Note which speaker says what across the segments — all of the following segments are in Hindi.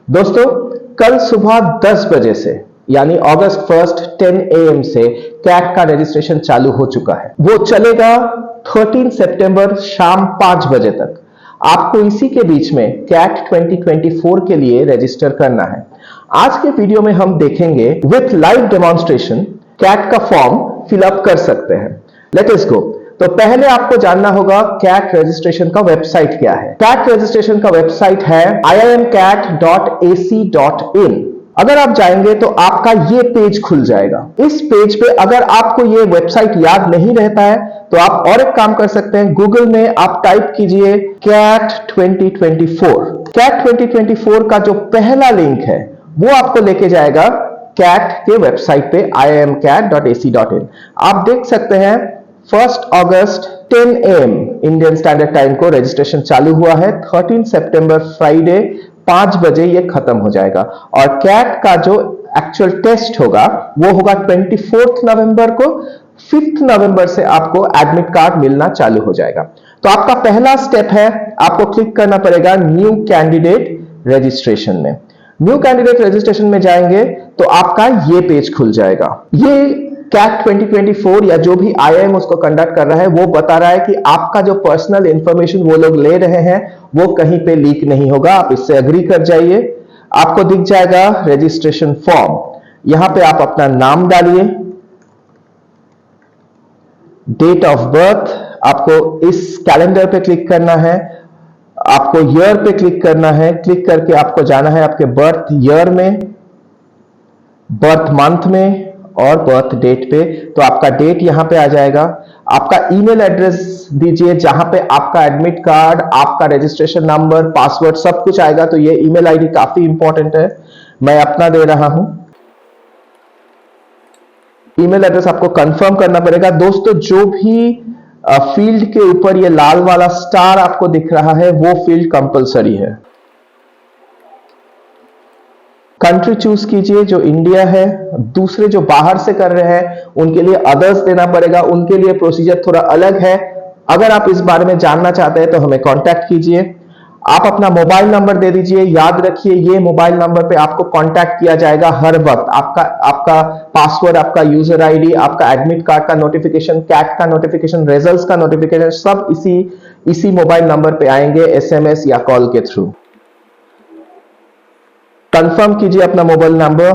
Speaker 1: दोस्तों, कल सुबह 10 बजे से यानी अगस्त 1 10 AM से कैट का रजिस्ट्रेशन चालू हो चुका है। वो चलेगा 13 सितंबर शाम 5 बजे तक। आपको इसी के बीच में कैट 2024 के लिए रजिस्टर करना है। आज के वीडियो में हम देखेंगे विथ लाइव डेमोन्स्ट्रेशन कैट का फॉर्म फिलअप कर सकते हैं। लेट अस गो। तो पहले आपको जानना होगा कैट रजिस्ट्रेशन का वेबसाइट क्या है। कैट रजिस्ट्रेशन का वेबसाइट है iimcat.ac.in। अगर आप जाएंगे तो आपका ये पेज खुल जाएगा। इस पेज पे अगर आपको ये वेबसाइट याद नहीं रहता है तो आप और एक काम कर सकते हैं, गूगल में आप टाइप कीजिए कैट 2024। कैट 2024 का जो पहला लिंक है वो आपको लेके जाएगा कैट के वेबसाइट पे iimcat.ac.in। आप देख सकते हैं 1 अगस्त 10 AM इंडियन स्टैंडर्ड टाइम को रजिस्ट्रेशन चालू हुआ है। 13 सितंबर फ्राइडे 5 बजे ये खत्म हो जाएगा और कैट का जो एक्चुअल टेस्ट होगा वो होगा 24 नवंबर को। 5 नवंबर से आपको एडमिट कार्ड मिलना चालू हो जाएगा। तो आपका पहला स्टेप है, आपको क्लिक करना पड़ेगा न्यू कैंडिडेट रजिस्ट्रेशन में। न्यू कैंडिडेट रजिस्ट्रेशन में जाएंगे तो आपका ये पेज खुल जाएगा। ये कैट 2024 या जो भी IIM उसको कंडक्ट कर रहा है वो बता रहा है कि आपका जो पर्सनल इंफॉर्मेशन वो लोग ले रहे हैं वो कहीं पे लीक नहीं होगा। आप इससे एग्री कर जाइए। आपको दिख जाएगा रजिस्ट्रेशन फॉर्म। यहां पे आप अपना नाम डालिए, डेट ऑफ बर्थ, आपको इस कैलेंडर पे क्लिक करना है, आपको ईयर पे क्लिक करना है। क्लिक करके आपको जाना है आपके बर्थ ईयर में, बर्थ मंथ में और बर्थ डेट पे। तो आपका डेट यहां पे आ जाएगा। आपका ईमेल एड्रेस दीजिए जहां पे आपका एडमिट कार्ड, आपका रजिस्ट्रेशन नंबर, पासवर्ड सब कुछ आएगा। तो ये ईमेल आईडी काफी इंपॉर्टेंट है, मैं अपना दे रहा हूं। ईमेल एड्रेस आपको कंफर्म करना पड़ेगा। दोस्तों, जो भी फील्ड के ऊपर ये लाल वाला स्टार आपको दिख रहा है वो फील्ड कंपलसरी है। कंट्री चूज कीजिए जो इंडिया है। दूसरे जो बाहर से कर रहे हैं उनके लिए अदर्स देना पड़ेगा, उनके लिए प्रोसीजर थोड़ा अलग है। अगर आप इस बारे में जानना चाहते हैं तो हमें कांटेक्ट कीजिए। आप अपना मोबाइल नंबर दे दीजिए। याद रखिए ये मोबाइल नंबर पे आपको कांटेक्ट किया जाएगा हर वक्त। आपका पासवर्ड, आपका यूजर आईडी, आपका एडमिट कार्ड का नोटिफिकेशन, कैट का नोटिफिकेशन, रिजल्ट्स का नोटिफिकेशन सब इसी मोबाइल नंबर पे आएंगे SMS या कॉल के थ्रू। कंफर्म कीजिए अपना मोबाइल नंबर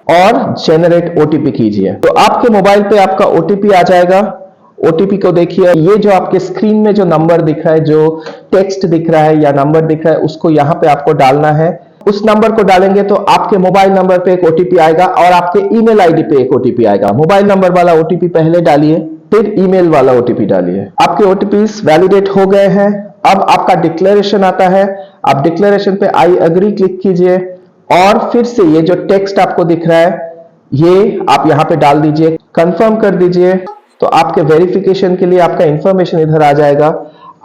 Speaker 1: और जेनरेट OTP कीजिए। तो आपके मोबाइल पे आपका OTP आ जाएगा। OTP को देखिए, ये जो आपके स्क्रीन में जो नंबर दिख रहा है, जो टेक्स्ट दिख रहा है या नंबर दिख रहा है, उसको यहां पे आपको डालना है। उस नंबर को डालेंगे तो आपके मोबाइल नंबर पे एक OTP आएगा और आपके ईमेल आईडी पे एक OTP आएगा। मोबाइल नंबर वाला OTP पहले डालिए, फिर ईमेल वाला OTP डालिए। आपके OTPs वैलिडेट हो गए हैं। अब आपका डिक्लेरेशन आता है। आप डिक्लेरेशन पे आई एग्री क्लिक कीजिए और फिर से ये जो टेक्स्ट आपको दिख रहा है ये आप यहां पे डाल दीजिए, कंफर्म कर दीजिए। तो आपके वेरिफिकेशन के लिए आपका इंफॉर्मेशन इधर आ जाएगा।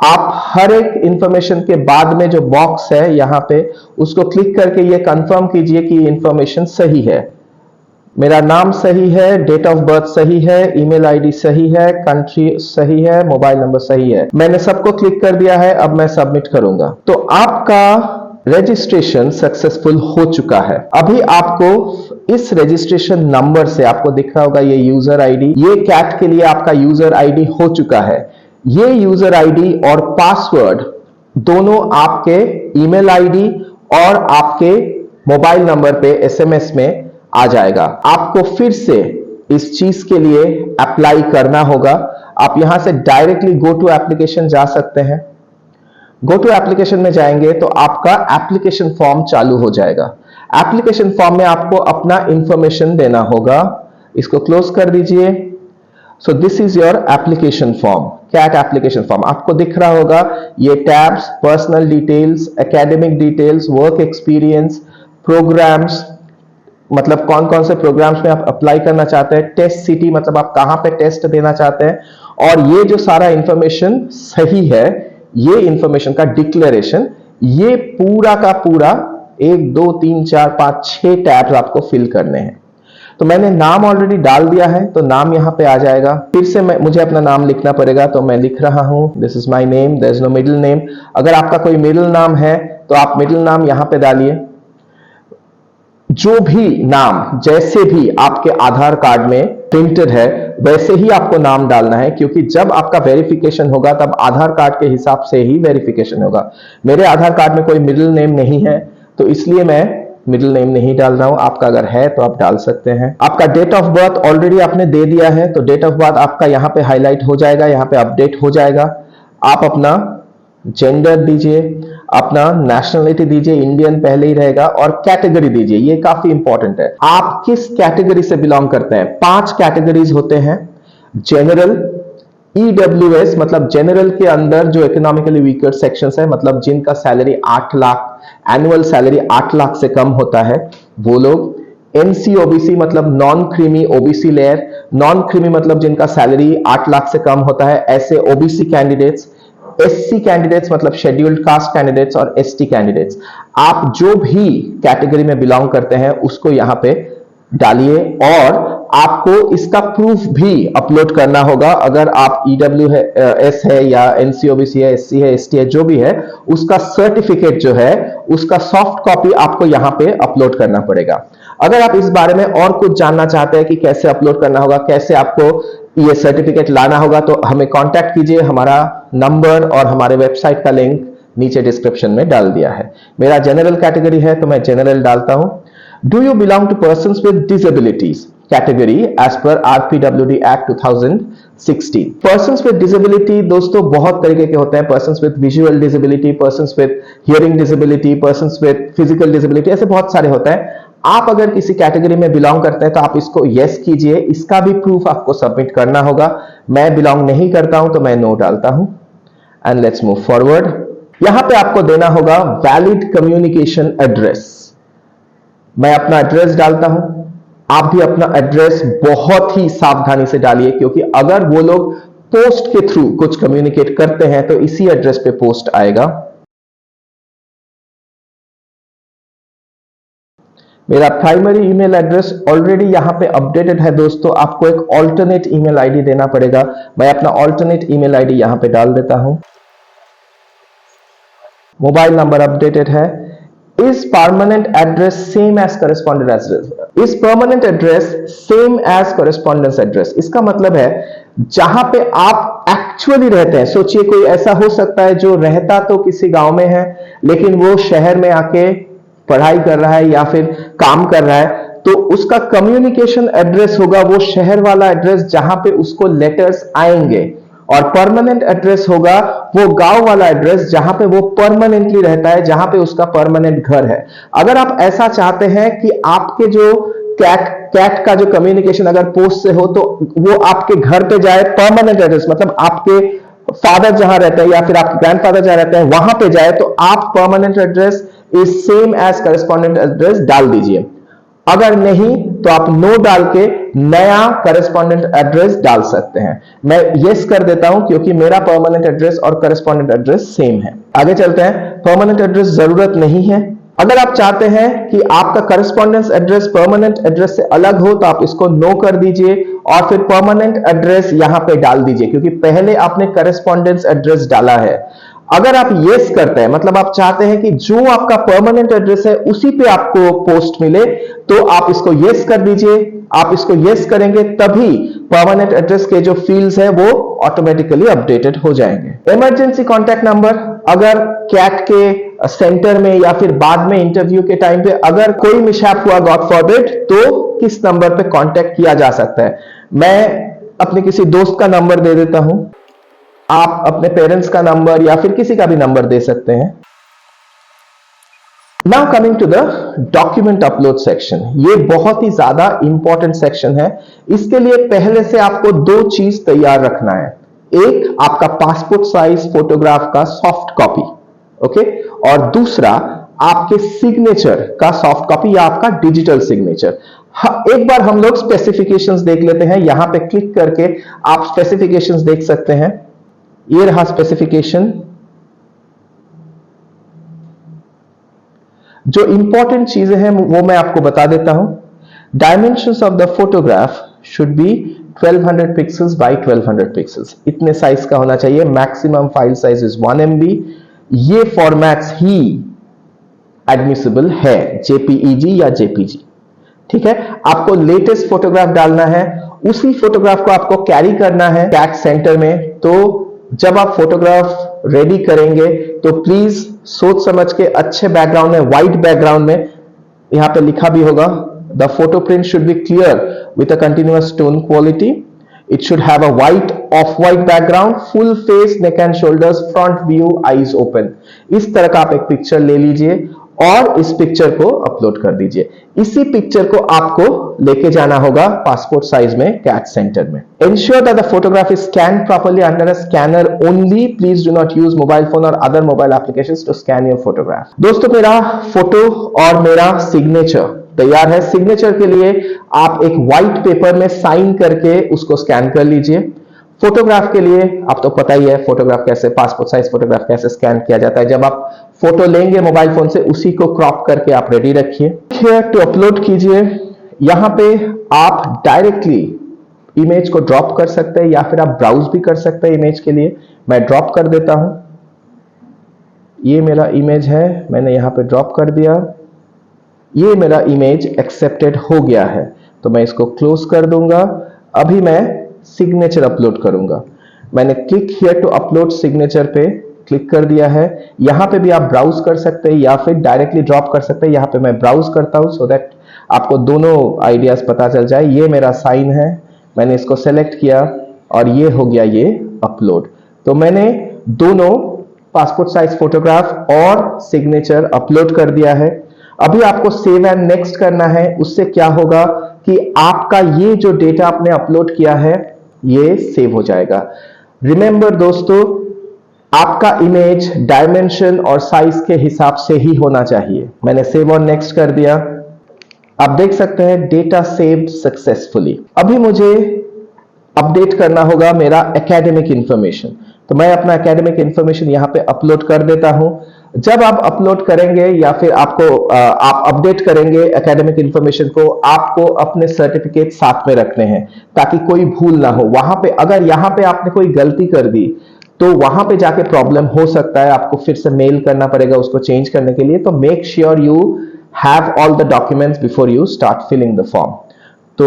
Speaker 1: आप हर एक इंफॉर्मेशन के बाद में जो बॉक्स है यहां पे उसको क्लिक करके ये कंफर्म कीजिए कि इंफॉर्मेशन सही है। मेरा नाम सही है, डेट ऑफ बर्थ सही है, ईमेल आईडी सही है, कंट्री सही है, मोबाइल नंबर सही है। मैंने सबको क्लिक कर दिया है। अब मैं सबमिट करूंगा। तो आपका रजिस्ट्रेशन सक्सेसफुल हो चुका है। अभी आपको इस रजिस्ट्रेशन नंबर से आपको दिख रहा होगा ये यूजर आईडी, ये कैट के लिए आपका यूजर आईडी हो चुका है। ये यूजर आईडी और पासवर्ड दोनों आपके ईमेल आईडी और आपके मोबाइल नंबर पे SMS में आ जाएगा। आपको फिर से इस चीज के लिए अप्लाई करना होगा। आप यहां से डायरेक्टली गो टू एप्लीकेशन जा सकते हैं। गो टू एप्लीकेशन में जाएंगे तो आपका एप्लीकेशन फॉर्म चालू हो जाएगा। एप्लीकेशन फॉर्म में आपको अपना इंफॉर्मेशन देना होगा। इसको क्लोज कर दीजिए। So this is your application form, CAT application form. आपको दिख रहा होगा ये tabs, personal details, academic details, work experience, programmes, मतलब कौन कौन से प्रोग्राम्स में आप अप्लाई करना चाहते हैं, टेस्ट सिटी मतलब आप कहां पे टेस्ट देना चाहते हैं, और ये जो सारा इंफॉर्मेशन सही है, ये इंफॉर्मेशन का डिक्लेरेशन, ये पूरा का पूरा 1 2 3 4 5 6 टैब्स आपको फिल करने हैं। तो मैंने नाम ऑलरेडी डाल दिया है तो नाम यहां पे आ जाएगा। फिर से मुझे अपना नाम लिखना पड़ेगा, तो मैं लिख रहा हूं this is my name, there is no middle name. अगर आपका कोई मिडिल नाम है तो आप मिडिल नाम यहां पे डालिए। जो भी नाम जैसे भी आपके आधार कार्ड में प्रिंटेड है वैसे ही आपको नाम डालना है, क्योंकि जब आपका वेरिफिकेशन होगा तब आधार कार्ड के हिसाब से ही वेरिफिकेशन होगा। मेरे आधार कार्ड में कोई मिडिल नेम नहीं है तो इसलिए मैं मिडिल नेम नहीं डाल रहा हूं। आपका अगर है तो आप डाल सकते हैं। आपका डेट ऑफ बर्थ ऑलरेडी आपने दे दिया है तो डेट ऑफ बर्थ आपका यहां पे हाईलाइट हो जाएगा, यहां पे अपडेट हो जाएगा। आप अपना जेंडर दीजिए, अपना नेशनलिटी दीजिए, इंडियन पहले ही रहेगा, और कैटेगरी दीजिए। ये काफी इंपॉर्टेंट है, आप किस कैटेगरी से बिलोंग करते हैं। 5 कैटेगरीज होते हैं। जनरल, ईडब्ल्यूएस मतलब जनरल के अंदर जो इकोनॉमिकली वीकर सेक्शंस है, मतलब जिनका salary 8 lakh, annual salary 8 lakh से कम होता है वो लोग। एनसीओबीसी मतलब non creamy OBC layer, non creamy मतलब जिनका सैलरी 8 लाख से कम होता है, ऐसे ओबीसी कैंडिडेट्स। एससी कैंडिडेट्स मतलब शेड्यूल्ड कास्ट कैंडिडेट्स, और एसटी कैंडिडेट्स। आप जो भी कैटेगरी में बिलोंग करते हैं उसको यहां पे डालिए, और आपको इसका प्रूफ भी अपलोड करना होगा। अगर आप ईडब्ल्यूएस है या एनसीओबीसी है, एससी है, एसटी है, जो भी है, उसका सर्टिफिकेट जो है उसका सॉफ्ट कॉपी आपको यहां पे अपलोड करना पड़ेगा। अगर आप इस बारे में और कुछ जानना चाहते हैं कि कैसे अपलोड करना होगा, कैसे आपको ये सर्टिफिकेट लाना होगा, तो हमें कांटेक्ट कीजिए। हमारा नंबर और हमारे वेबसाइट का लिंक नीचे डिस्क्रिप्शन में डाल दिया है। मेरा जनरल कैटेगरी है तो मैं जनरल डालता हूं। Do you belong to persons with disabilities category as per RPWD act 2016। Persons with disability दोस्तों बहुत तरीके के होते हैं। Persons with visual disability, persons with hearing disability, persons with physical disability, ऐसे बहुत सारे होते हैं। आप अगर किसी कैटेगरी में बिलोंग करते हैं तो आप इसको यस कीजिए, इसका भी प्रूफ आपको सबमिट करना होगा। मैं बिलोंग नहीं करता हूं तो मैं नो डालता हूं। And let's move forward. यहां पे आपको देना होगा वैलिड कम्युनिकेशन एड्रेस। मैं अपना एड्रेस डालता हूं, आप भी अपना एड्रेस बहुत ही सावधानी से डालिए, क्योंकि अगर वो लोग पोस्ट के थ्रू कुछ कम्युनिकेट करते हैं तो इसी एड्रेस पे पोस्ट आएगा। मेरा प्राइमरी ईमेल एड्रेस ऑलरेडी यहां पे अपडेटेड है दोस्तों। आपको एक ऑल्टरनेट ईमेल आईडी देना पड़ेगा। मैं अपना ऑल्टरनेट ईमेल आईडी यहां पे डाल देता हूं। मोबाइल नंबर अपडेटेड है। Is permanent address same as correspondent address. Is permanent address same as correspondence address, इसका मतलब है जहां पे आप एक्चुअली रहते हैं। सोचिए कोई ऐसा हो सकता है जो रहता तो किसी गांव में है लेकिन वो शहर में आके पढ़ाई कर रहा है या फिर काम कर रहा है, तो उसका कम्युनिकेशन एड्रेस होगा वो शहर वाला एड्रेस जहां पे उसको लेटर्स आएंगे, और परमानेंट एड्रेस होगा वो गांव वाला एड्रेस जहां पे वो परमानेंटली रहता है, जहां पे उसका परमानेंट घर है। अगर आप ऐसा चाहते हैं कि आपके जो कैट का जो कम्युनिकेशन अगर पोस्ट से हो तो वो आपके घर पे जाए, परमानेंट एड्रेस मतलब आपके फादर जहां रहते हैं या फिर आपके ग्रैंडफादर जहां रहते हैं वहां पे जाए, तो आप permanent address is same as correspondent address डाल दीजिए। अगर नहीं तो आप नो डाल के नया करेस्पॉन्डेंट एड्रेस डाल सकते हैं। मैं यस कर देता हूं क्योंकि मेरा परमानेंट एड्रेस और करेस्पॉन्डेंट एड्रेस सेम है। आगे चलते हैं। परमानेंट एड्रेस जरूरत नहीं है। अगर आप चाहते हैं कि आपका करेस्पॉन्डेंस एड्रेस परमानेंट एड्रेस से अलग हो तो आप इसको नो कर दीजिए और फिर परमानेंट एड्रेस यहां पे डाल दीजिए, क्योंकि पहले आपने करेस्पॉन्डेंस एड्रेस डाला है। अगर आप यस करते हैं मतलब आप चाहते हैं कि जो आपका परमानेंट एड्रेस है उसी पे आपको पोस्ट मिले, तो आप इसको यस कर दीजिए। आप इसको यस करेंगे तभी परमानेंट एड्रेस के जो फील्ड्स हैं वो ऑटोमेटिकली अपडेटेड हो जाएंगे। इमरजेंसी कॉन्टैक्ट नंबर, अगर कैट के सेंटर में या फिर बाद में इंटरव्यू के टाइम पे अगर कोई मिसहैप हुआ गॉड फॉरबिड, तो किस नंबर पे कांटेक्ट किया जा सकता है। मैं अपने किसी दोस्त का नंबर दे देता हूं, आप अपने पेरेंट्स का नंबर या फिर किसी का भी नंबर दे सकते हैं। Now coming to the document upload section, ये बहुत ही ज्यादा इंपॉर्टेंट सेक्शन है। इसके लिए पहले से आपको 2 चीज तैयार रखना है। एक आपका पासपोर्ट साइज फोटोग्राफ का सॉफ्ट कॉपी, ओके, और दूसरा आपके सिग्नेचर का सॉफ्ट कॉपी या आपका डिजिटल सिग्नेचर। एक बार हम लोग स्पेसिफिकेशंस देख लेते हैं। यहां पे क्लिक करके आप स्पेसिफिकेशंस देख सकते हैं। ये रहा स्पेसिफिकेशन। जो इंपॉर्टेंट चीजें हैं वो मैं आपको बता देता हूं। Dimensions of the photograph should be 1200 pixels by 1200 pixels, इतने साइज का होना चाहिए। Maximum file size is 1 MB। ये फॉर्मेट्स ही एडमिसिबल है, जेपीईजी या जेपीजी। ठीक है, आपको लेटेस्ट फोटोग्राफ डालना है, उसी फोटोग्राफ को आपको कैरी करना है कैट सेंटर में। तो जब आप फोटोग्राफ रेडी करेंगे तो प्लीज सोच समझ के अच्छे बैकग्राउंड में, व्हाइट बैकग्राउंड में, यहां पे लिखा भी होगा the photo print should be clear with a continuous tone quality, it should have a white of white background, full face, neck and shoulders, front view, eyes open. इस तरह का आप एक पिक्चर ले लीजिए और इस पिक्चर को अपलोड कर दीजिए। इसी पिक्चर को आपको लेके जाना होगा पासपोर्ट साइज में कैट सेंटर में। Ensure that the photograph is scanned properly under a scanner only. Please do not use mobile phone or other mobile applications to scan your photograph. दोस्तों, मेरा फोटो और मेरा सिग्नेचर तैयार है। सिग्नेचर के लिए आप एक व्हाइट पेपर में साइन करके उसको स्कैन कर लीजिए। फोटोग्राफ के लिए आप तो पता ही है फोटोग्राफ कैसे, पासपोर्ट साइज फोटोग्राफ कैसे स्कैन किया जाता है। जब आप फोटो लेंगे मोबाइल फोन से, उसी को क्रॉप करके आप रेडी रखिए। तो अपलोड कीजिए। यहां पे आप डायरेक्टली इमेज को ड्रॉप कर सकते हैं या फिर आप ब्राउज भी कर सकते हैं इमेज के लिए। मैं ड्रॉप कर देता हूं। ये मेरा इमेज है, मैंने यहां पे ड्रॉप कर दिया। ये मेरा इमेज एक्सेप्टेड हो गया है, तो मैं इसको क्लोज कर दूंगा। अभी मैं सिग्नेचर अपलोड करूंगा। मैंने click here to upload signature पे क्लिक कर दिया है। यहां पे भी आप ब्राउज कर सकते हैं या फिर डायरेक्टली ड्रॉप कर सकते हैं। यहां पे मैं ब्राउज करता हूं सो दैट आपको दोनों आइडियाज पता चल जाए। ये मेरा साइन है, मैंने इसको सेलेक्ट किया और ये हो गया ये अपलोड। तो मैंने दोनों पासपोर्ट साइज फोटोग्राफ और सिग्नेचर अपलोड कर दिया है। अभी आपको सेव एंड नेक्स्ट करना है। उससे क्या होगा कि आपका ये जो डेटा आपने अपलोड किया है ये सेव हो जाएगा। रिमेंबर दोस्तों, आपका इमेज डायमेंशन और साइज के हिसाब से ही होना चाहिए। मैंने सेव और नेक्स्ट कर दिया। आप देख सकते हैं डेटा सेव्ड सक्सेसफुली। अभी मुझे अपडेट करना होगा मेरा एकेडमिक इंफॉर्मेशन, तो मैं अपना एकेडमिक इंफॉर्मेशन यहां पे अपलोड कर देता हूं। जब आप अपलोड करेंगे या फिर आप अपडेट करेंगे एकेडमिक इंफॉर्मेशन को, आपको अपने सर्टिफिकेट साथ में रखने हैं ताकि कोई भूल ना हो। वहां पे अगर यहां पे आपने कोई गलती कर दी तो वहां पे जाके प्रॉब्लम हो सकता है, आपको फिर से मेल करना पड़ेगा उसको चेंज करने के लिए। तो make sure you have all the documents before you start filling the form. तो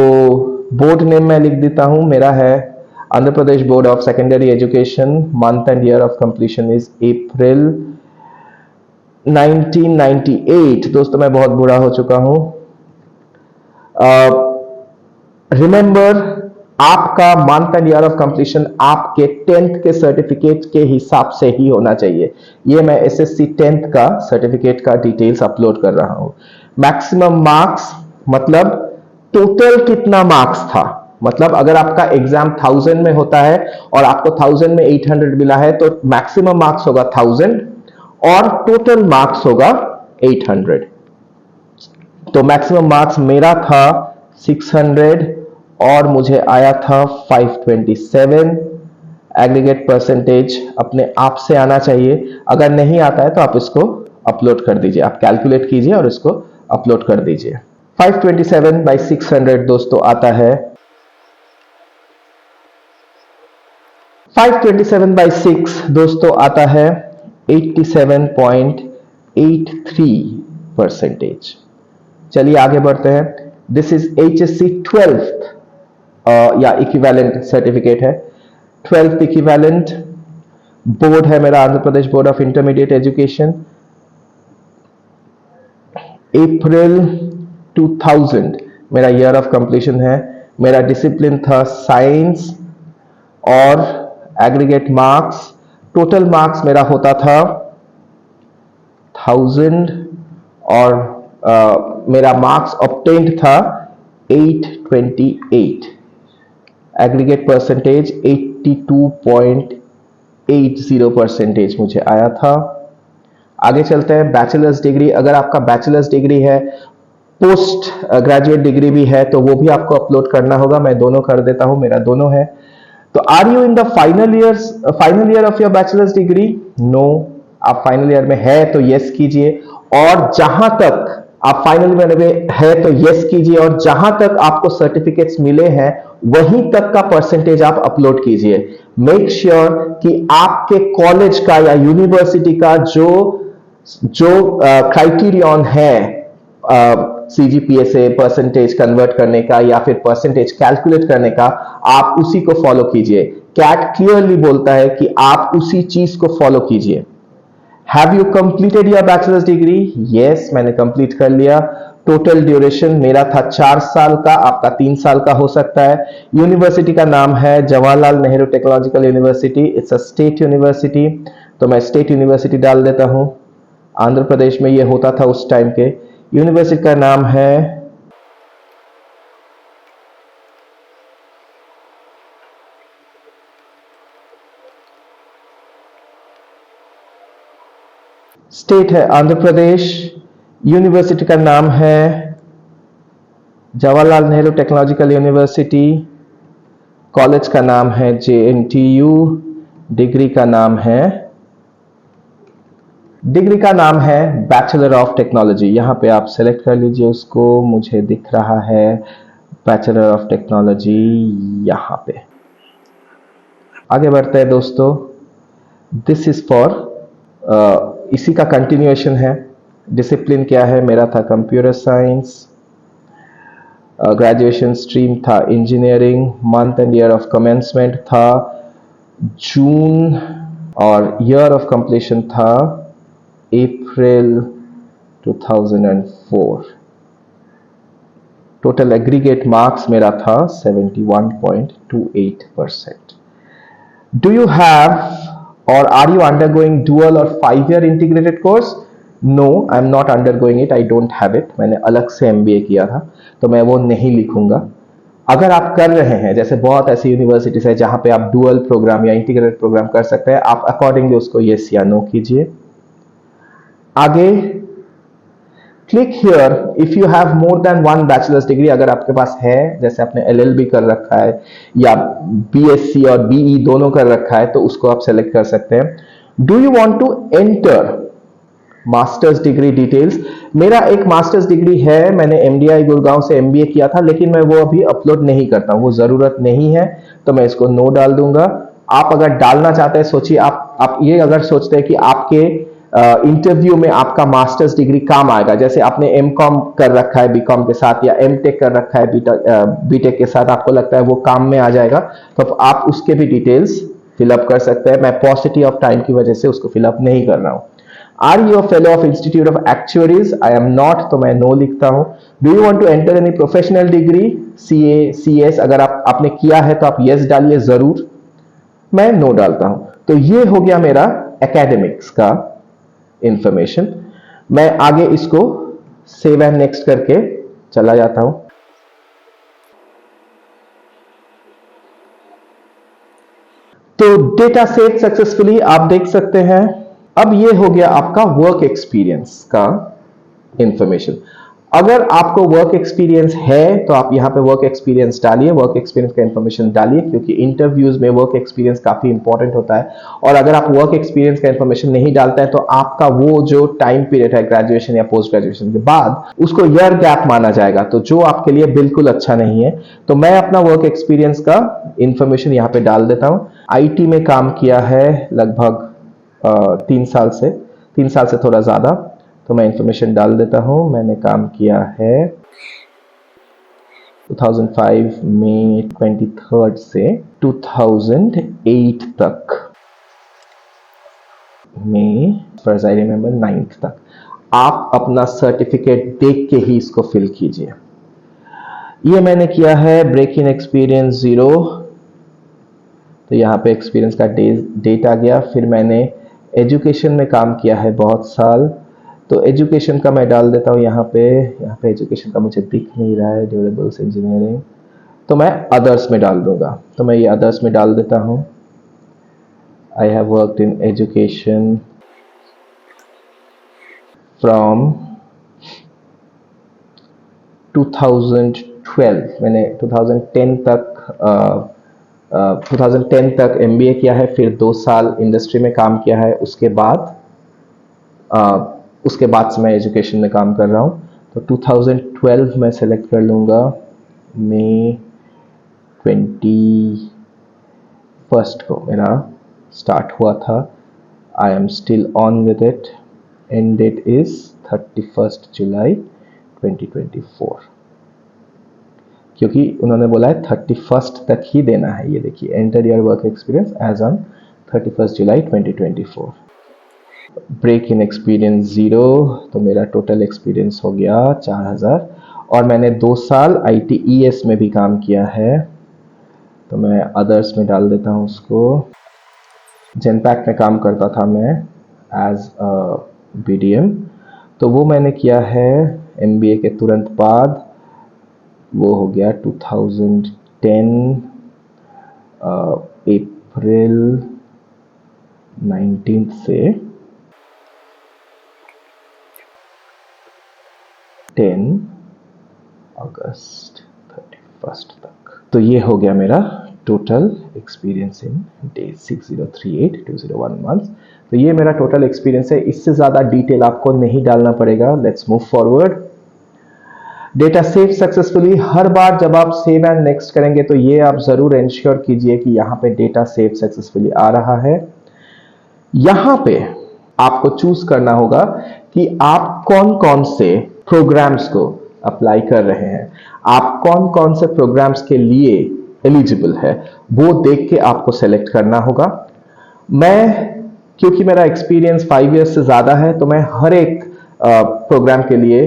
Speaker 1: बोर्ड नेम मैं लिख देता हूं, मेरा है Andhra Pradesh board of secondary education. Month and year of completion is April 1998। दोस्तों मैं बहुत बूढ़ा हो चुका हूं। रिमेंबर, आपका month and year of completion आपके 10th के सर्टिफिकेट के हिसाब से ही होना चाहिए। ये मैं एसएससी 10th का सर्टिफिकेट का डिटेल्स अपलोड कर रहा हूं। मैक्सिमम मार्क्स मतलब टोटल कितना मार्क्स था, मतलब अगर आपका एग्जाम 1000 में होता है और आपको 1000 में 800 मिला है तो मैक्सिमम मार्क्स होगा 1000 और टोटल मार्क्स होगा 800। तो मैक्सिमम मार्क्स मेरा था 600 और मुझे आया था 527। एग्रीगेट परसेंटेज अपने आप से आना चाहिए। अगर नहीं आता है तो आप इसको अपलोड कर दीजिए, आप कैलकुलेट कीजिए और इसको अपलोड कर दीजिए। 527 by 600 दोस्तों आता है 527 by 6 दोस्तों आता है 87.83%। चलिए आगे बढ़ते हैं। दिस इज HSC 12th या इक्विवेलेंट सर्टिफिकेट है। 12th इक्विवेलेंट बोर्ड है मेरा Andhra Pradesh board of intermediate education. अप्रैल 2000 मेरा ईयर ऑफ कंप्लीशन है। मेरा डिसिप्लिन था साइंस और एग्रीगेट मार्क्स, टोटल मार्क्स मेरा होता था 1000 और मेरा मार्क्स ऑब्टेन्ड था 828। एग्रीगेट परसेंटेज 82.80% मुझे आया था। आगे चलते हैं। बैचलर्स डिग्री, अगर आपका बैचलर्स डिग्री है, पोस्ट ग्रेजुएट डिग्री भी है तो वो भी आपको अपलोड करना होगा। मैं दोनों कर देता हूं, मेरा दोनों है। तो are you in the final year of your bachelor's degree? No. आप फाइनल ईयर में है तो यस कीजिए और जहां तक आप फाइनल ईयर में है तो यस कीजिए और जहां तक आपको सर्टिफिकेट्स मिले हैं वहीं तक का परसेंटेज आप अपलोड कीजिए। मेक श्योर कि आपके कॉलेज का या यूनिवर्सिटी का जो जो क्राइटेरियन है सीजीपीए से परसेंटेज कन्वर्ट करने का या फिर परसेंटेज कैलकुलेट करने का, आप उसी को फॉलो कीजिए। कैट क्लियरली बोलता है कि आप उसी चीज को फॉलो कीजिए। Have you completed your bachelor's degree? Yes, मैंने कंप्लीट कर लिया। टोटल ड्यूरेशन मेरा था 4 साल का, आपका 3 साल का हो सकता है। यूनिवर्सिटी का नाम है Jawaharlal Nehru technological university, it's a state university, तो मैं स्टेट यूनिवर्सिटी डाल देता हूं। आंध्र प्रदेश में ये होता था उस टाइम के। यूनिवर्सिटी का नाम है स्टेट है आंध्र प्रदेश, यूनिवर्सिटी का नाम है Jawaharlal Nehru technological university, college का नाम है JNTU, डिग्री का नाम है बैचलर ऑफ टेक्नोलॉजी। यहां पे आप सेलेक्ट कर लीजिए उसको, मुझे दिख रहा है बैचलर ऑफ टेक्नोलॉजी यहां पे। आगे बढ़ते हैं दोस्तों। दिस इज फॉर इसी का कंटिन्यूएशन है। डिसिप्लिन क्या है? मेरा था कंप्यूटर साइंस, ग्रेजुएशन स्ट्रीम था engineering, month and year of commencement था जून और ईयर ऑफ कंप्लीशन था अप्रैल 2004। टोटल एग्रीगेट मार्क्स मेरा था 71.28%। Do you have or are you undergoing dual or 5-year integrated course? No, I am not undergoing it. I don't have it. मैंने अलग से MBA किया था, तो मैं वो नहीं लिखूंगा। अगर आप कर रहे हैं, जैसे बहुत ऐसी यूनिवर्सिटीज है जहां पे आप डुअल प्रोग्राम या इंटीग्रेटेड प्रोग्राम कर सकते हैं, आप अकॉर्डिंगली उसको यस या नो कीजिए। आगे click here if you have more than 1 bachelors degree. अगर आपके पास है, जैसे आपने LLB कर रखा है या BSc और BE दोनों कर रखा है, तो उसको आप सेलेक्ट कर सकते हैं। Do you want to enter master's degree details? मेरा एक मास्टर्स डिग्री है, मैंने MDI गुड़गांव से MBA किया था, लेकिन मैं वो अभी अपलोड नहीं करता हूं, वो जरूरत नहीं है, तो मैं इसको नो डाल दूंगा। आप अगर डालना चाहते हैं, सोचिए आप ये अगर सोचते हैं कि आपके इंटरव्यू में आपका मास्टर्स डिग्री काम आएगा, जैसे आपने MCOM कर रखा है BCOM के साथ या MTech कर रखा है BTech के साथ, आपको लगता है वो काम में आ जाएगा, तो आप उसके भी डिटेल्स फिलअप कर सकते हैं। मैं पॉसिटी ऑफ टाइम की वजह से उसको फिलअप नहीं कर रहा हूं। Are you a fellow of institute of actuaries? I am not, तो मैं नो लिखता हूं। Do you want to enter any professional degree CA CS? अगर आपने किया है तो आप यस डालिए जरूर, मैं नो डालता हूं। तो ये हो गया मेरा एकेडमिक्स का इंफॉर्मेशन। मैं आगे इसको सेव एंड नेक्स्ट करके चला जाता हूं। तो डेटा सेव सक्सेसफुली आप देख सकते हैं। अब ये हो गया आपका वर्क एक्सपीरियंस का इंफॉर्मेशन। अगर आपको वर्क एक्सपीरियंस है तो आप यहाँ पे वर्क एक्सपीरियंस डालिए, वर्क एक्सपीरियंस का इंफॉर्मेशन डालिए, क्योंकि इंटरव्यूज में वर्क एक्सपीरियंस काफी इंपॉर्टेंट होता है। और अगर आप वर्क एक्सपीरियंस का इंफॉर्मेशन नहीं डालते हैं तो आपका वो जो टाइम पीरियड है ग्रेजुएशन या पोस्ट ग्रेजुएशन के बाद, उसको ईयर गैप माना जाएगा, तो जो आपके लिए बिल्कुल अच्छा नहीं है। तो मैं अपना वर्क एक्सपीरियंस का इंफॉर्मेशन यहाँ पे डाल देता हूँ। IT में काम किया है लगभग 3 साल से थोड़ा ज्यादा, तो मैं इंफॉर्मेशन डाल देता हूं। मैंने काम किया है 2005 में 23rd से 2008 तक, में फर्स्ट आई रिमेंबर 9th तक। आप अपना सर्टिफिकेट देख के ही इसको फिल कीजिए। ये मैंने किया है ब्रेक इन एक्सपीरियंस 0, तो यहाँ पे एक्सपीरियंस का डेट आ गया। फिर मैंने एजुकेशन में काम किया है बहुत साल, तो एजुकेशन का मैं डाल देता हूँ यहाँ पे एजुकेशन का मुझे दिख नहीं रहा है, ड्यूरेबल्स इंजीनियरिंग, तो मैं अदर्स में डाल दूंगा। तो मैं ये अदर्स में डाल देता हूँ। I have worked in education from 2012, मैंने 2010 तक MBA किया है, फिर 2 साल इंडस्ट्री में काम किया है, उसके बाद से मैं एजुकेशन में काम कर रहा हूँ। तो 2012 में सेलेक्ट कर लूँगा, मई 21 को मेरा स्टार्ट हुआ था। I am still on with it. End date is 31 July 2024, क्योंकि उन्होंने बोला है 31 तक ही देना है। ये देखिए, enter your work experience as on 31 July 2024। Break in experience 0, तो मेरा टोटल एक्सपीरियंस हो गया 4000, और मैंने 2 साल ITES में भी काम किया है, तो मैं अदर्स में डाल देता हूँ उसको। जेनपैक में काम करता था मैं एज BDM, तो वो मैंने किया है MBA के तुरंत बाद, वो हो गया 2010 अप्रैल 19 से 10 अगस्त 31 तक। तो ये हो गया मेरा total experience in days 6038-201 months. तो ये मेरा टोटल एक्सपीरियंस है, इससे ज़्यादा डिटेल आपको नहीं डालना पड़ेगा। Let's move forward. Data save successfully, हर बार जब आप सेव एंड नेक्स्ट करेंगे तो ये आप ज़रूर इंश्योर कीजिए कि यहाँ पे डेटा सेव सक्सेसफुली आ रहा है। यहाँ पे आपको चूज करना होगा कि आप कौन कौन से प्रोग्राम्स को अप्लाई कर रहे हैं, आप कौन कौन से प्रोग्राम्स के लिए एलिजिबल है, वो देख के आपको सेलेक्ट करना होगा। क्योंकि मेरा एक्सपीरियंस 5 इयर्स से ज़्यादा है, तो मैं हर एक प्रोग्राम के लिए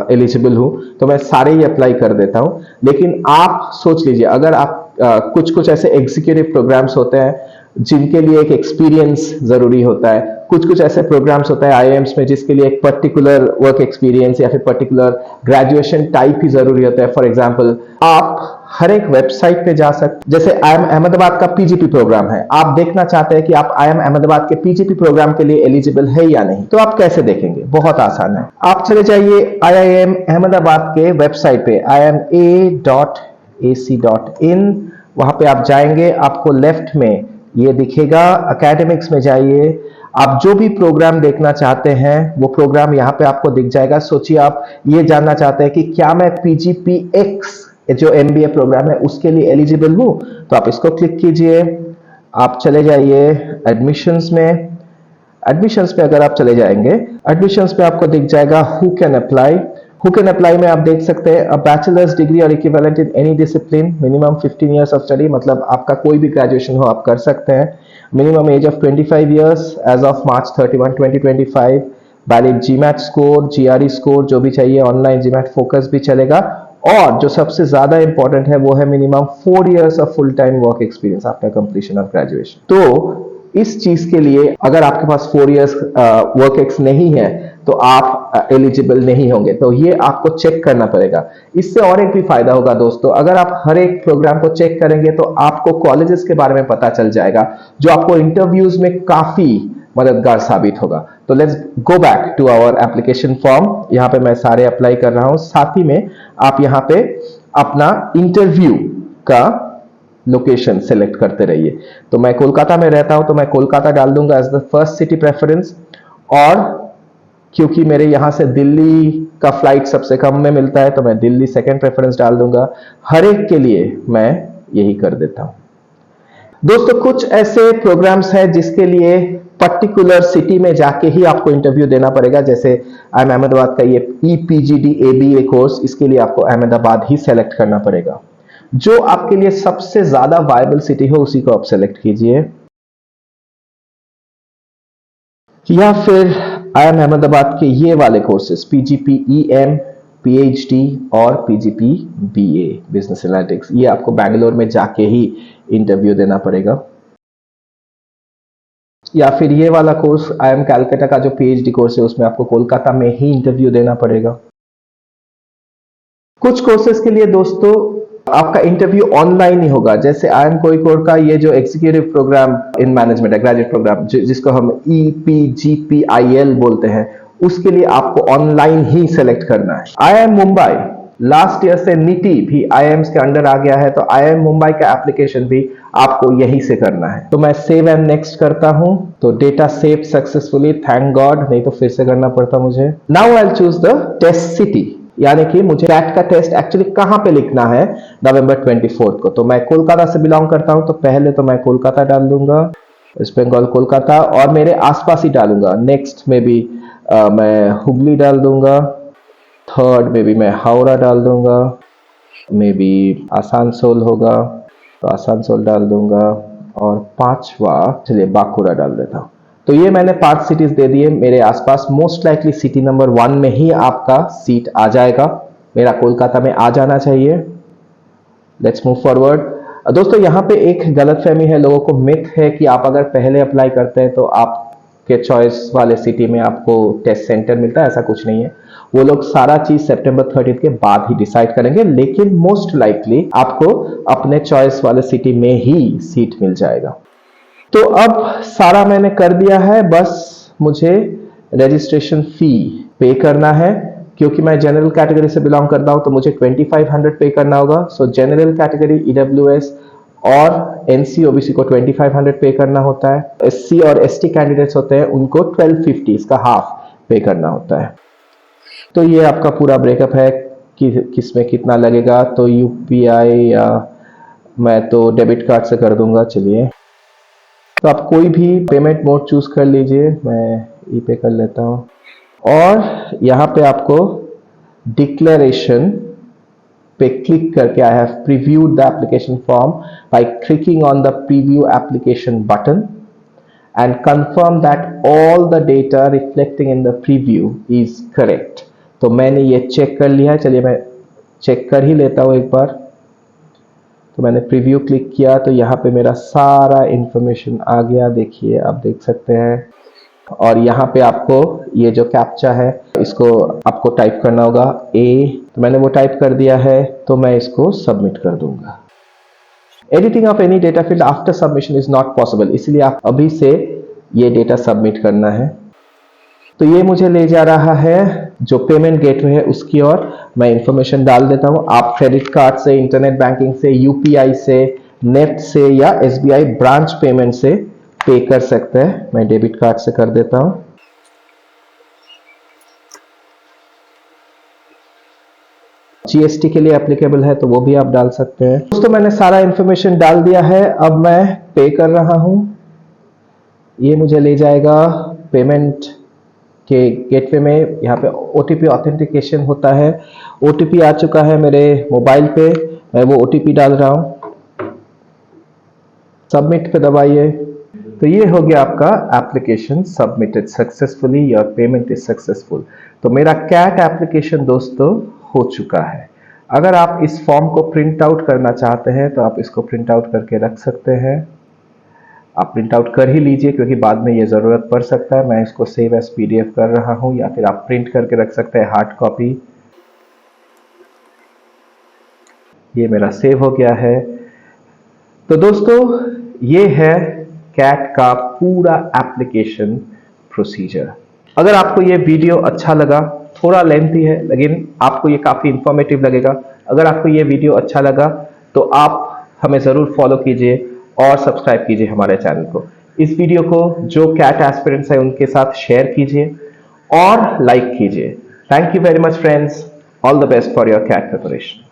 Speaker 1: एलिजिबल हूं, तो मैं सारे ही अप्लाई कर देता हूं। लेकिन आप सोच लीजिए, अगर आप कुछ कुछ ऐसे एग्जीक्यूटिव प्रोग्राम्स होते हैं जिनके लिए एक एक्सपीरियंस जरूरी होता है, कुछ कुछ ऐसे प्रोग्राम्स होता है IIMs में जिसके लिए एक पर्टिकुलर वर्क एक्सपीरियंस या फिर पर्टिकुलर ग्रेजुएशन टाइप ही जरूरी होता है। फॉर एग्जांपल, आप हर एक वेबसाइट पे जा सकते, जैसे IIM अहमदाबाद का PGP प्रोग्राम है, आप देखना चाहते हैं कि आप IIM अहमदाबाद के PGP प्रोग्राम के लिए एलिजिबल है या नहीं, तो आप कैसे देखेंगे? बहुत आसान है, आप चले जाइए IIM अहमदाबाद के वेबसाइट पे ima.ac.in, वहां पे आप जाएंगे, आपको लेफ्ट में ये दिखेगा, एकेडमिक्स में जाइए, आप जो भी प्रोग्राम देखना चाहते हैं वो प्रोग्राम यहाँ पे आपको दिख जाएगा। सोचिए आप ये जानना चाहते हैं कि क्या मैं PGPX जो MBA प्रोग्राम है उसके लिए एलिजिबल हूं, तो आप इसको क्लिक कीजिए, आप चले जाइए एडमिशंस में। एडमिशंस पे अगर आप चले जाएंगे, एडमिशंस पे आपको दिख जाएगा who can apply. Who can apply में आप देख सकते हैं बैचलर्स डिग्री और equivalent in any discipline, minimum 15 years of study, मतलब आपका कोई भी ग्रेजुएशन हो आप कर सकते हैं। Minimum age of 25 years as of March 31, 2025। Valid GMAT score, GRE score जो भी चाहिए, ऑनलाइन GMAT फोकस भी चलेगा। और जो सबसे ज्यादा इंपॉर्टेंट है वो है minimum 4 years of full time work experience after completion of graduation. तो इस चीज के लिए अगर आपके पास 4 इयर्स वर्क एक्स नहीं है तो आप एलिजिबल नहीं होंगे, तो ये आपको चेक करना पड़ेगा। इससे और एक भी फायदा होगा दोस्तों, अगर आप हर एक प्रोग्राम को चेक करेंगे तो आपको कॉलेजेस के बारे में पता चल जाएगा, जो आपको इंटरव्यूज में काफी मददगार साबित होगा। तो let's go back to our application form. यहाँ पे मैं सारे अप्लाई कर रहा हूं, साथ ही में आप यहाँ पे अपना इंटरव्यू का लोकेशन सेलेक्ट करते रहिए। तो मैं कोलकाता में रहता हूं तो मैं कोलकाता डाल दूंगा as the first city preference, और क्योंकि मेरे यहां से दिल्ली का फ्लाइट सबसे कम में मिलता है तो मैं दिल्ली सेकंड प्रेफरेंस डाल दूंगा। हर एक के लिए मैं यही कर देता हूं। दोस्तों, कुछ ऐसे प्रोग्राम्स हैं जिसके लिए पर्टिकुलर सिटी में जाके ही आपको इंटरव्यू देना पड़ेगा, जैसे IIM अहमदाबाद का ये EPGD ABA कोर्स, इसके लिए आपको अहमदाबाद ही सेलेक्ट करना पड़ेगा। जो आपके लिए सबसे ज्यादा वायबल सिटी हो उसी को आप सेलेक्ट कीजिए, या फिर IIM अहमदाबाद के ये वाले कोर्सेस PGP-EM, PhD और PGP-BA बिजनेस एनालिटिक्स, ये आपको बैंगलोर में जाके ही इंटरव्यू देना पड़ेगा। या फिर ये वाला कोर्स IIM कैलकाटा का जो PhD कोर्स है उसमें आपको कोलकाता में ही इंटरव्यू देना पड़ेगा। कुछ कोर्सेज के लिए दोस्तों आपका इंटरव्यू ऑनलाइन ही होगा, जैसे IIM कोईकोड का ये जो एग्जीक्यूटिव प्रोग्राम इन मैनेजमेंट है, ग्रेजुएट प्रोग्राम जिसको हम EPGPIL बोलते हैं, उसके लिए आपको ऑनलाइन ही सेलेक्ट करना है। IIM मुंबई लास्ट ईयर से NITI भी IIMs के अंडर आ गया है, तो IIM मुंबई का एप्लीकेशन भी आपको यहीं से करना है। तो मैं सेव एंड नेक्स्ट करता हूं, तो data save successfully, thank God, नहीं तो फिर से करना पड़ता मुझे। Now I will choose the test city, यानी कि मुझे कैट का टेस्ट एक्चुअली कहां पे लिखना है नवंबर 24 को। तो मैं कोलकाता से बिलोंग करता हूं, तो पहले तो मैं कोलकाता डाल दूंगा। वेस्ट बंगाल कोलकाता, और मेरे आसपास ही डालूंगा। नेक्स्ट में भी मैं हुगली डाल दूंगा, थर्ड में भी मैं हावड़ा डाल दूंगा, मे बी आसानसोल होगा तो आसानसोल डाल दूंगा, और पांचवा चलिए बांकुड़ा डाल देता हूं। तो ये मैंने 5 सिटीज दे दिए मेरे आसपास। मोस्ट लाइकली सिटी नंबर 1 में ही आपका सीट आ जाएगा, मेरा कोलकाता में आ जाना चाहिए। Let's move forward. दोस्तों यहाँ पे एक गलतफहमी है, लोगों को मिथ है कि आप अगर पहले अप्लाई करते हैं तो आपके चॉइस वाले सिटी में आपको टेस्ट सेंटर मिलता है। ऐसा कुछ नहीं है, वो लोग सारा चीज सितंबर 30 के बाद ही डिसाइड करेंगे, लेकिन मोस्ट लाइकली आपको अपने चॉइस वाले सिटी में ही सीट मिल जाएगा। तो अब सारा मैंने कर दिया है, बस मुझे रजिस्ट्रेशन फी पे करना है। क्योंकि मैं जनरल कैटेगरी से बिलोंग करता हूं तो मुझे 2500 पे करना होगा। सो जनरल कैटेगरी ईडब्ल्यूएस और एनसी ओबीसी को 2500 पे करना होता है। एससी और एसटी कैंडिडेट्स होते हैं उनको 1250, इसका हाफ पे करना होता है। तो ये आपका पूरा ब्रेकअप है कि किसमें कितना लगेगा। तो यूपीआई या मैं तो डेबिट कार्ड से कर दूंगा। चलिए, तो आप कोई भी पेमेंट मोड चूज कर लीजिए, मैं ई पे कर लेता हूं। और यहाँ पे आपको डिक्लेरेशन पे क्लिक करके I have previewed the application form by clicking on the preview application button and confirm that all the data reflecting in the preview is correct। तो मैंने ये चेक कर लिया है। चलिए मैं चेक कर ही लेता हूँ एक बार। तो मैंने प्रीव्यू क्लिक किया तो यहाँ पे मेरा सारा इंफॉर्मेशन आ गया, देखिए आप देख सकते हैं। और यहाँ पे आपको ये जो कैप्चा है इसको आपको टाइप करना होगा ए, तो मैंने वो टाइप कर दिया है। तो मैं इसको सबमिट कर दूंगा। Editing of any data field after submission is not possible, इसलिए आप अभी से ये डेटा सबमिट करना है। तो ये मुझे ले जा रहा है जो पेमेंट गेटवे है उसकी ओर। मैं इंफॉर्मेशन डाल देता हूं। आप क्रेडिट कार्ड से, इंटरनेट बैंकिंग से, यूपीआई से, नेफ्ट से या एसबीआई ब्रांच पेमेंट से पे कर सकते हैं। मैं डेबिट कार्ड से कर देता हूं। जीएसटी के लिए एप्लीकेबल है तो वो भी आप डाल सकते हैं। दोस्तों मैंने सारा इंफॉर्मेशन डाल दिया है, अब मैं पे कर रहा हूं। ये मुझे ले जाएगा पेमेंट के गेटवे में। यहाँ पे ओटीपी ऑथेंटिकेशन होता है। ओटीपी आ चुका है मेरे मोबाइल पे, मैं वो ओटीपी डाल रहा हूं। सबमिट पे दबाइए। तो ये हो गया आपका application submitted successfully, your payment is successful. तो मेरा कैट एप्लीकेशन दोस्तों हो चुका है। अगर आप इस फॉर्म को प्रिंट आउट करना चाहते हैं तो आप इसको प्रिंट आउट करके रख सकते हैं। आप प्रिंट आउट कर ही लीजिए क्योंकि बाद में ये ज़रूरत पड़ सकता है। मैं इसको सेव एज पीडीएफ कर रहा हूं, या फिर आप प्रिंट करके रख सकते हैं हार्ड कॉपी। ये मेरा सेव हो गया है। तो दोस्तों ये है कैट का पूरा एप्लीकेशन प्रोसीजर। अगर आपको ये वीडियो अच्छा लगा, थोड़ा लेंथी है लेकिन आपको ये काफ़ी इंफॉर्मेटिव लगेगा। अगर आपको ये वीडियो अच्छा लगा तो आप हमें ज़रूर फॉलो कीजिए और सब्सक्राइब कीजिए हमारे चैनल को। इस वीडियो को जो कैट एस्पिरेंट्स हैं उनके साथ शेयर कीजिए और लाइक कीजिए। Thank you very much friends. All the best for your CAT preparation.